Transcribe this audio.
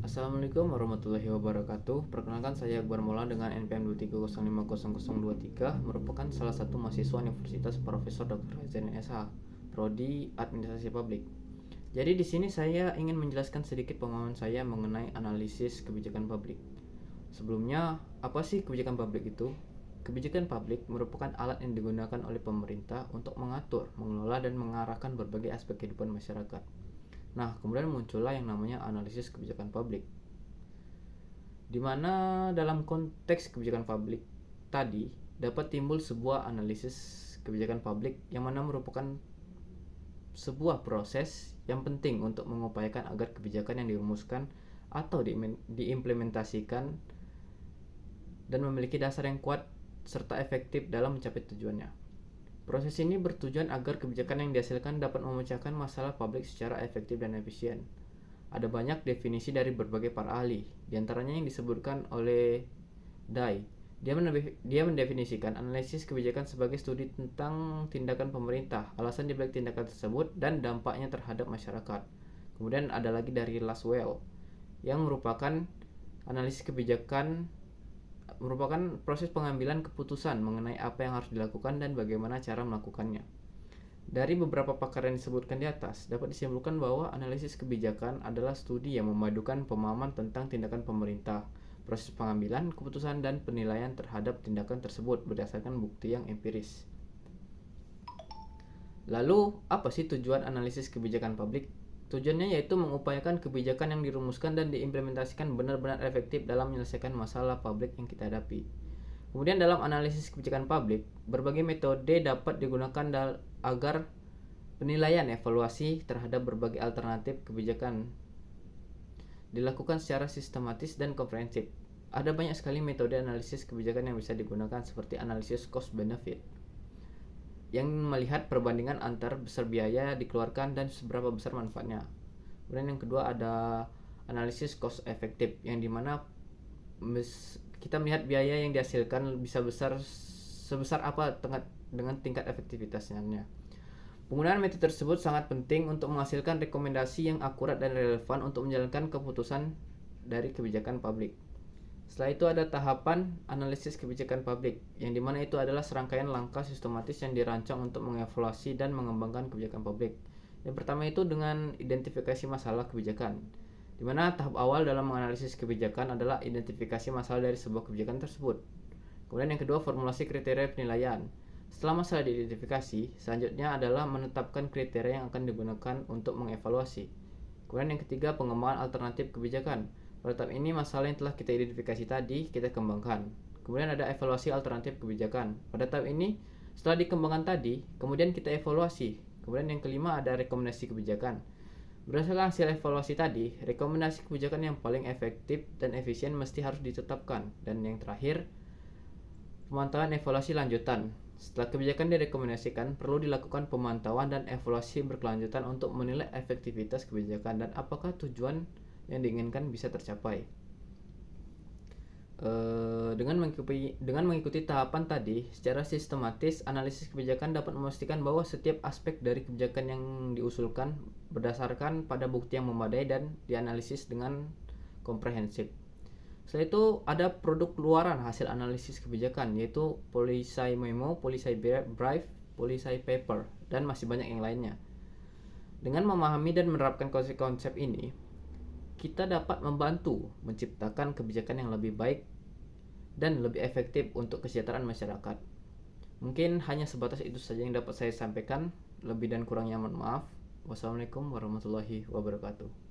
Assalamualaikum warahmatullahi wabarakatuh. Perkenalkan, saya Akbar Mola dengan NPM 23050023, merupakan salah satu mahasiswa Universitas Profesor Dr. Hazen SH, Prodi Administrasi Publik. Jadi di sini saya ingin menjelaskan sedikit pengalaman saya mengenai analisis kebijakan publik. Sebelumnya, apa sih kebijakan publik itu? Kebijakan publik merupakan alat yang digunakan oleh pemerintah untuk mengatur, mengelola, dan mengarahkan berbagai aspek kehidupan masyarakat. Nah, kemudian muncullah yang namanya analisis kebijakan publik, di mana dalam konteks kebijakan publik tadi dapat timbul sebuah analisis kebijakan publik yang mana merupakan sebuah proses yang penting untuk mengupayakan agar kebijakan yang dirumuskan atau diimplementasikan dan memiliki dasar yang kuat serta efektif dalam mencapai tujuannya. Proses ini bertujuan agar kebijakan yang dihasilkan dapat memecahkan masalah publik secara efektif dan efisien. Ada banyak definisi dari berbagai para ahli, diantaranya yang disebutkan oleh Dai. Dia mendefinisikan analisis kebijakan sebagai studi tentang tindakan pemerintah, alasan dibalik tindakan tersebut, dan dampaknya terhadap masyarakat. Kemudian ada lagi dari Laswell, yang merupakan analisis kebijakan merupakan proses pengambilan keputusan mengenai apa yang harus dilakukan dan bagaimana cara melakukannya. Dari beberapa pakar yang disebutkan di atas, dapat disimpulkan bahwa analisis kebijakan adalah studi yang memadukan pemahaman tentang tindakan pemerintah, proses pengambilan keputusan, dan penilaian terhadap tindakan tersebut berdasarkan bukti yang empiris. Lalu, apa sih tujuan analisis kebijakan publik? Tujuannya yaitu mengupayakan kebijakan yang dirumuskan dan diimplementasikan benar-benar efektif dalam menyelesaikan masalah publik yang kita hadapi. Kemudian dalam analisis kebijakan publik, berbagai metode dapat digunakan agar penilaian evaluasi terhadap berbagai alternatif kebijakan dilakukan secara sistematis dan komprehensif. Ada banyak sekali metode analisis kebijakan yang bisa digunakan, seperti analisis cost benefit, yang melihat perbandingan antar besar biaya dikeluarkan dan seberapa besar manfaatnya. Kemudian yang kedua ada analisis cost efektif, yang dimana kita melihat biaya yang dihasilkan bisa sebesar apa dengan tingkat efektivitasnya. Penggunaan metode tersebut sangat penting untuk menghasilkan rekomendasi yang akurat dan relevan untuk menjalankan keputusan dari kebijakan publik. Setelah itu ada tahapan analisis kebijakan publik, yang dimana itu adalah serangkaian langkah sistematis yang dirancang untuk mengevaluasi dan mengembangkan kebijakan publik. Yang pertama itu dengan identifikasi masalah kebijakan, dimana tahap awal dalam menganalisis kebijakan adalah identifikasi masalah dari sebuah kebijakan tersebut. Kemudian yang kedua, formulasi kriteria penilaian. Setelah masalah diidentifikasi, selanjutnya adalah menetapkan kriteria yang akan digunakan untuk mengevaluasi. Kemudian yang ketiga, pengembangan alternatif kebijakan. Pada tahap ini, masalah yang telah kita identifikasi tadi kita kembangkan. Kemudian ada evaluasi alternatif kebijakan. Pada tahap ini, setelah dikembangkan tadi, kemudian kita evaluasi. Kemudian yang kelima ada rekomendasi kebijakan. Berdasarkan hasil evaluasi tadi, rekomendasi kebijakan yang paling efektif dan efisien mesti harus ditetapkan. Dan yang terakhir, pemantauan evaluasi lanjutan. Setelah kebijakan direkomendasikan, perlu dilakukan pemantauan dan evaluasi berkelanjutan untuk menilai efektivitas kebijakan dan apakah tujuan yang diinginkan bisa tercapai. Dengan mengikuti tahapan tadi secara sistematis, analisis kebijakan dapat memastikan bahwa setiap aspek dari kebijakan yang diusulkan berdasarkan pada bukti yang memadai dan dianalisis dengan komprehensif. Setelah itu ada produk luaran hasil analisis kebijakan, yaitu policy memo, policy brief, policy paper, dan masih banyak yang lainnya. Dengan memahami dan menerapkan konsep-konsep ini, kita dapat membantu menciptakan kebijakan yang lebih baik dan lebih efektif untuk kesejahteraan masyarakat. Mungkin hanya sebatas itu saja yang dapat saya sampaikan. Lebih dan kurangnya mohon maaf. Wassalamualaikum warahmatullahi wabarakatuh.